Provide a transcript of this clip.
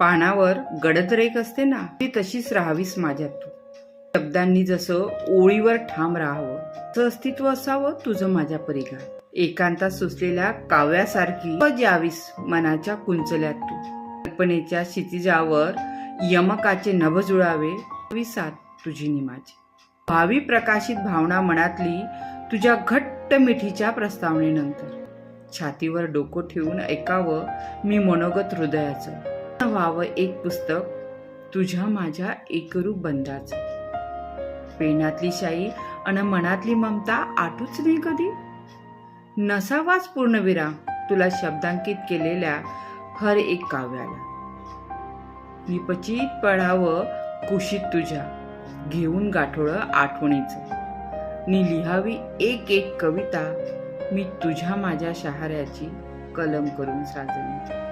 पानावर गडद रेख असते ना, ती तशीच राहावीस माझ्यात तू. शब्दांनी जसं ओळीवर ठाम राहावं, तसं अस्तित्व असावं तुझं माझ्या परिघात. एकांतात सुचलेल्या काव्यासारखी यावीस मनाच्या कुंचल्यात तू. कल्पनेच्या क्षितिजावर यमकाचे नभ जुळावे साथ तुझी निमाची. भावी प्रकाशित भावना मनातली तुझ्या घट्ट मिठीच्या प्रस्तावनेनंतर. छातीवर डोकं ठेवून ऐकावं मी मनोगत हृदयाचं. व्हावं एक पुस्तक तुझ्या माझ्या एकरूप बंधाचं. पेनातली शाई अन मनातली ममता आठूच नाही कधी. नसावाच पूर्णविराम तुला शब्दांकित केलेल्या हर एक काव्याला. विपचित पडावं कुशीत तुझ्या घेऊन गाठोडं आठवणीचं. नी लिहावी एक एक कविता मी तुझ्या माझ्या शहाऱ्याची कलम करून साजणी.